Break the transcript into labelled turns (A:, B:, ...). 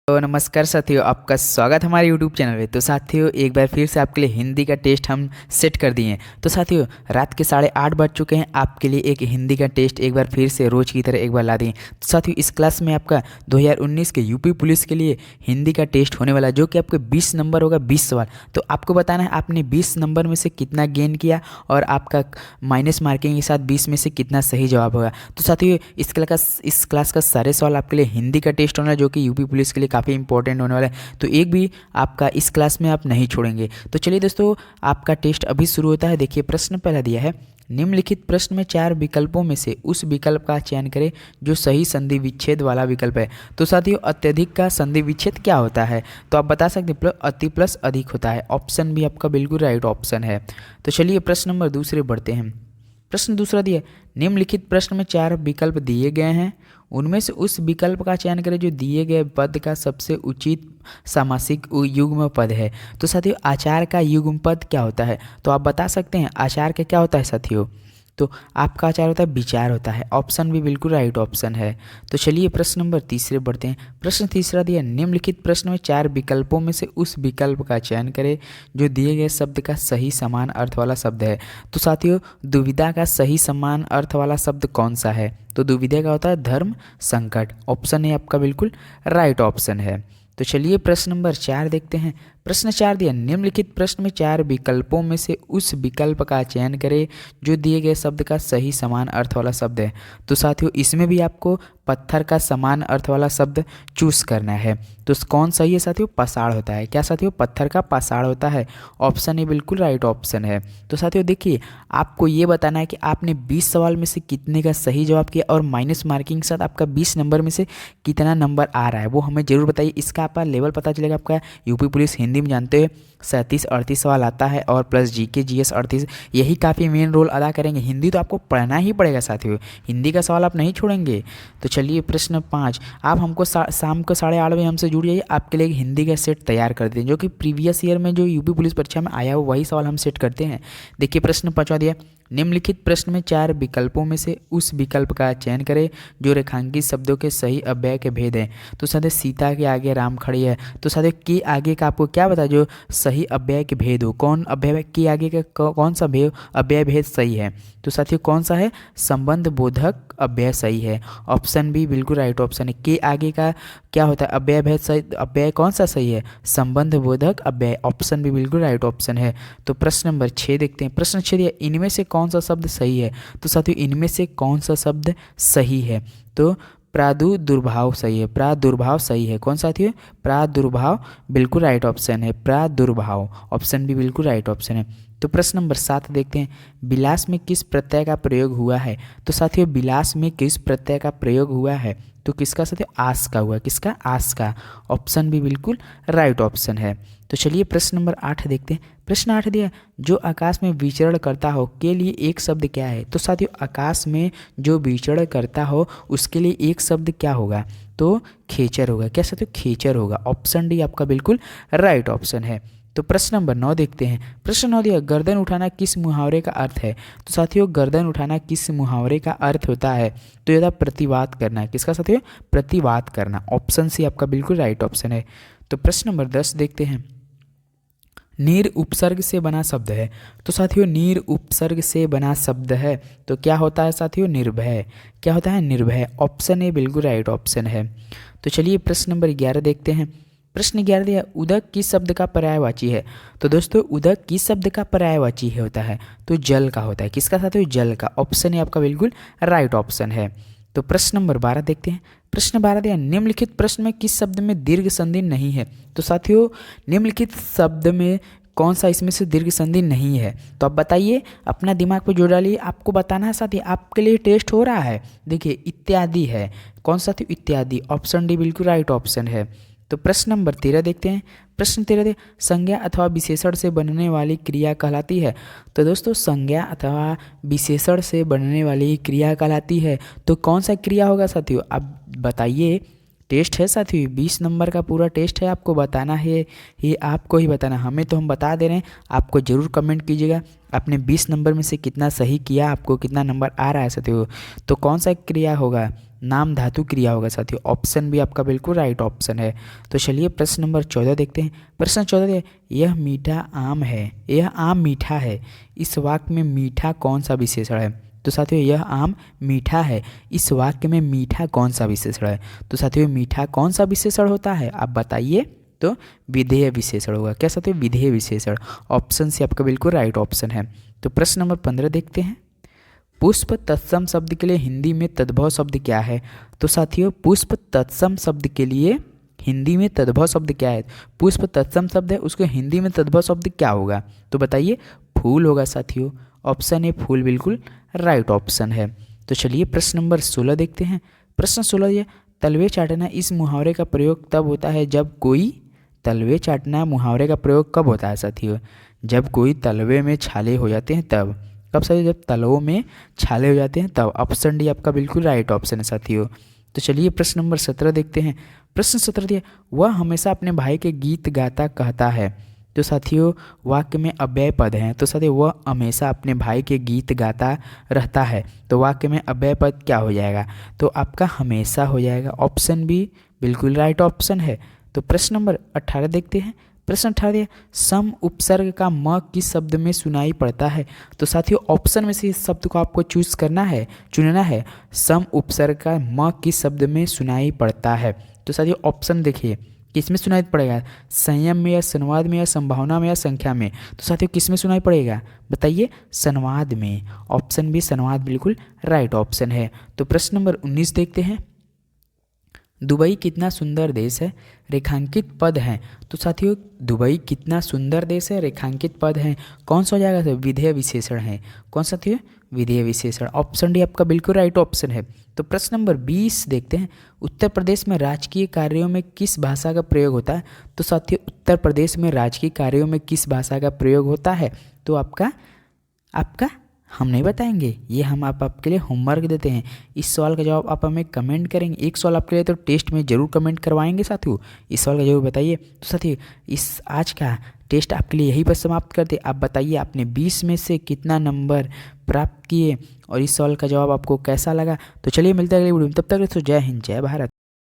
A: तो नमस्कार साथियों, आपका स्वागत हमारे यूट्यूब चैनल पे। तो साथियों, एक बार फिर से आपके लिए हिंदी का टेस्ट हम सेट कर दिए हैं। तो साथियों, रात के 8:30 बज चुके हैं। आपके लिए एक हिंदी का टेस्ट एक बार फिर से रोज की तरह एक बार ला दिए। तो साथियों, इस क्लास में आपका 2019 के यूपी पुलिस के लिए हिंदी का टेस्ट होने वाला है, जो कि आपके 20 नंबर होगा, 20 सवाल। तो आपको बताना है आपने 20 नंबर में से कितना गेन किया और आपका माइनस मार्किंग के साथ 20 में से कितना सही जवाब होगा। तो साथियों, इस क्लास का सारे सवाल आपके लिए हिंदी का टेस्ट होना है, जो कि यूपी पुलिस के लिए काफ़ी इंपॉर्टेंट होने वाला है। तो एक भी आपका इस क्लास में आप नहीं छोड़ेंगे। तो चलिए दोस्तों, आपका टेस्ट अभी शुरू होता है। देखिए, प्रश्न पहला दिया है, निम्नलिखित प्रश्न में 4 विकल्पों में से उस विकल्प का चयन करें जो सही संधि विच्छेद वाला विकल्प है। तो साथियों, अत्यधिक का संधि विच्छेद क्या होता है? तो आप बता सकते हैं अति प्लस अधिक होता है। ऑप्शन भी आपका बिल्कुल राइट ऑप्शन है। तो चलिए प्रश्न नंबर दूसरे बढ़ते हैं। प्रश्न दूसरा दिया, निम्नलिखित प्रश्न में 4 विकल्प दिए गए हैं, उनमें से उस विकल्प का चयन करें जो दिए गए पद का सबसे उचित सामासिक युग्म पद है। तो साथियों, आचार का युग्म पद क्या होता है? तो आप बता सकते हैं आचार का क्या होता है साथियों? तो आपका आचार होता है विचार होता है। ऑप्शन भी बिल्कुल राइट ऑप्शन है। तो चलिए प्रश्न नंबर तीसरे बढ़ते हैं। प्रश्न तीसरा दिया, निम्नलिखित प्रश्न में 4 विकल्पों में से उस विकल्प का चयन करें जो दिए गए शब्द का सही समान अर्थ वाला शब्द है। तो साथियों, दुविधा का सही समान अर्थ वाला शब्द कौन सा है? तो दुविधा का होता है धर्म संकट। ऑप्शन ए आपका बिल्कुल राइट ऑप्शन है। तो चलिए प्रश्न नंबर 4 देखते हैं। प्रश्न 4 दिया, निम्नलिखित प्रश्न में 4 विकल्पों में से उस विकल्प का चयन करें जो दिए गए शब्द का सही समान अर्थ वाला शब्द है। तो साथियों, इसमें भी आपको पत्थर का समान अर्थ वाला शब्द चूज करना है। तो कौन सही है साथियों? पाषाण होता है। क्या साथियों? पत्थर का पाषाण होता है। ऑप्शन ए बिल्कुल राइट ऑप्शन है। तो साथियों देखिए, आपको ये बताना है कि आपने 20 सवाल में से कितने का सही जवाब किया और माइनस मार्किंग के साथ आपका 20 नंबर में से कितना नंबर आ रहा है, वो हमें जरूर बताइए। इसका आपका लेवल पता चलेगा। आपका यूपी पुलिस हिंदी में जानते हो 37-38 सवाल आता है और प्लस जीके जीएस 38, यही काफ़ी मेन रोल अदा करेंगे। हिंदी तो आपको पढ़ना ही पड़ेगा साथियों, हिंदी का सवाल आप नहीं छोड़ेंगे। तो चलिए प्रश्न 5, आप हमको शाम को 8:30 बजे हमसे जुड़ जाइए। आपके लिए एक हिंदी का सेट तैयार कर दें, जो कि प्रीवियस ईयर में जो यूपी पुलिस परीक्षा में आया हो वही सवाल हम सेट करते हैं। देखिए प्रश्न 5 दिया, निम्नलिखित प्रश्न में 4 विकल्पों में से उस विकल्प का चयन करें जो रेखांकित शब्दों के सही अव्यय के भेद हैं। तो साथियों, सीता के आगे राम खड़ी है। तो साथियों, के आगे का आपको क्या बता जो सही अव्यय के भेद हो? कौन अव्यय के आगे का कौन सा अव्यय भेद सही है? तो साथियों, कौन सा है? संबंध बोधक अव्यय सही है। ऑप्शन बी बिल्कुल राइट ऑप्शन है। के आगे का क्या होता है? अव्यय भेद सही। अव्यय कौन सा सही है? संबंध बोधक अव्यय। ऑप्शन भी बिल्कुल राइट ऑप्शन है। तो प्रश्न नंबर 6 देखते हैं। प्रश्न 6 दिया, इनमें से कौन सा शब्द सही है? तो साथियों, इनमें से कौन सा शब्द सही है? तो प्रादुर्भाव सही है। प्रादुर्भाव सही है। कौन साथियों? प्रादुर्भाव बिल्कुल राइट ऑप्शन है। प्रादुर्भाव ऑप्शन भी बिल्कुल राइट ऑप्शन है। तो प्रश्न नंबर 7 देखते हैं। विलास में किस प्रत्यय का प्रयोग हुआ है? तो साथियों, विलास में किस प्रत्यय का प्रयोग हुआ है? तो किसका साथियों? आस का हुआ। किसका? आस का। ऑप्शन भी बिल्कुल राइट ऑप्शन है। तो चलिए प्रश्न नंबर 8 देखते हैं। प्रश्न 8 दिया, जो आकाश में विचरण करता हो के लिए एक शब्द क्या है? तो साथियों, आकाश में जो विचरण करता हो उसके लिए एक शब्द क्या होगा? तो खेचर होगा। क्या साथियों? खेचर होगा। ऑप्शन डी आपका बिल्कुल राइट ऑप्शन है। तो प्रश्न नंबर 9 देखते हैं। प्रश्न 9 दिया, गर्दन उठाना किस मुहावरे का अर्थ है? तो साथियों, गर्दन उठाना किस मुहावरे का अर्थ होता है? तो यह प्रतिवाद करना है। किसका साथियों? प्रतिवाद करना। ऑप्शन सी आपका बिल्कुल राइट ऑप्शन है। तो प्रश्न नंबर 10 देखते हैं। नीर उपसर्ग से बना शब्द है। तो साथियों, नीर उपसर्ग से बना शब्द है तो क्या होता है साथियों? निर्भय। क्या होता है? निर्भय। ऑप्शन ए बिल्कुल राइट ऑप्शन है। तो चलिए प्रश्न नंबर 11 देखते हैं। प्रश्न 11 दिया, उदक किस शब्द का पर्यायवाची है? तो दोस्तों, उदक किस शब्द का पर्यायवाची है होता है? तो जल का होता है। किसका साथियों? जल का। ऑप्शन ए आपका बिल्कुल राइट ऑप्शन है। तो प्रश्न नंबर 12 देखते हैं। प्रश्न 12 दिया, निम्नलिखित प्रश्न में किस शब्द में दीर्घ संधि नहीं है? तो साथियों, निम्नलिखित शब्द में कौन सा इसमें से दीर्घ संधि नहीं है? तो आप बताइए, अपना दिमाग पे जोड़ डालिए। आपको बताना है साथी, आपके लिए टेस्ट हो रहा है। देखिए, इत्यादि है। कौन सा साथियों? इत्यादि। ऑप्शन डी बिल्कुल राइट ऑप्शन है। तो प्रश्न नंबर 13 देखते हैं। प्रश्न 13 दे, संज्ञा अथवा विशेषण से बनने वाली क्रिया कहलाती है? तो दोस्तों, संज्ञा अथवा विशेषण से बनने वाली क्रिया कहलाती है तो कौन सा क्रिया होगा साथियों? आप बताइए। टेस्ट है साथियों, 20 नंबर का पूरा टेस्ट है। आपको बताना है, ये आपको ही बताना। हमें तो हम बता दे रहे हैं, आपको ज़रूर कमेंट कीजिएगा आपने 20 नंबर में से कितना सही किया, आपको कितना नंबर आ रहा है साथियों। तो कौन सा क्रिया होगा? नाम धातु क्रिया होगा साथियों। ऑप्शन भी आपका बिल्कुल राइट ऑप्शन है। तो चलिए प्रश्न नंबर 14 देखते हैं। प्रश्न 14, यह मीठा आम है, यह आम मीठा है, इस वाक्य में मीठा कौन सा विशेषण है? तो साथियों यह आम मीठा है, इस वाक्य में मीठा कौन सा विशेषण है? तो साथियों मीठा कौन सा विशेषण होता है आप बताइए। तो विधेय विशेषण होगा। क्या साथियों? विधेय विशेषण। ऑप्शन से आपका बिल्कुल राइट ऑप्शन है। तो प्रश्न नंबर 15 देखते हैं। पुष्प तत्सम शब्द के लिए हिंदी में तद्भव शब्द क्या है? तो साथियों पुष्प तत्सम शब्द के लिए हिंदी में तद्भव शब्द क्या है? पुष्प तत्सम शब्द है, उसको हिंदी में तद्भव शब्द क्या होगा? तो बताइए। फूल होगा साथियों। ऑप्शन ए फूल बिल्कुल राइट ऑप्शन है। तो चलिए प्रश्न नंबर 16 देखते हैं। प्रश्न 16, ये तलवे चाटना इस मुहावरे का प्रयोग तब होता है जब कोई, तलवे चाटना मुहावरे का प्रयोग कब होता है साथियों? जब कोई तलवे में छाले हो जाते हैं तब। कब साथियों? जब तलवों में छाले हो जाते हैं तब। ऑप्शन डी आपका बिल्कुल राइट ऑप्शन है साथियों। तो चलिए प्रश्न नंबर 17 देखते हैं। प्रश्न 17 दिया, वह हमेशा अपने भाई के गीत गाता कहता है। तो साथियों वाक्य में अव्यय पद हैं। तो साथियों वह हमेशा अपने भाई के गीत गाता रहता है, तो वाक्य में अव्यय पद क्या हो जाएगा? तो आपका हमेशा हो जाएगा। ऑप्शन बी बिल्कुल राइट ऑप्शन है। तो प्रश्न नंबर 18 देखते हैं। प्रश्न 18, सम उपसर्ग का म किस शब्द में सुनाई पड़ता है? तो साथियों ऑप्शन में से इस शब्द को आपको चूज करना है, चुनना है। सम उपसर्ग का म किस शब्द में सुनाई पड़ता है? तो साथियों ऑप्शन देखिए, किस में सुनाई पड़ेगा? संयम में या संवाद में या संभावना में या संख्या में? तो साथियों किस में सुनाई पड़ेगा बताइए? संवाद में। ऑप्शन बी संवाद बिल्कुल राइट ऑप्शन है। तो प्रश्न नंबर 19 देखते हैं। दुबई कितना सुंदर देश है, रेखांकित पद हैं। तो साथियों दुबई कितना सुंदर देश है, रेखांकित पद हैं। कौन सा हो जाएगा सर? विधेय विशेषण है। कौन सा साथियों? विधेय विशेषण। ऑप्शन डी आपका बिल्कुल राइट ऑप्शन है। तो प्रश्न नंबर 20 देखते हैं। उत्तर प्रदेश में राजकीय कार्यों में किस भाषा का प्रयोग होता है? तो साथियों उत्तर प्रदेश में राजकीय कार्यों में किस भाषा का प्रयोग होता है? तो आपका हम नहीं बताएंगे, ये हम आपके लिए होमवर्क देते हैं। इस सवाल का जवाब आप हमें कमेंट करेंगे। एक सवाल आपके लिए तो टेस्ट में जरूर कमेंट करवाएंगे साथियों। इस सवाल का जरूर बताइए। तो साथियों इस आज का टेस्ट आपके लिए यहीं पर समाप्त करते। आप बताइए आपने 20 में से कितना नंबर प्राप्त किए और इस सवाल का जवाब आपको कैसा लगा? तो चलिए मिलते हैं अगले वीडियो में। तब तक तो जय हिंद जय भारत।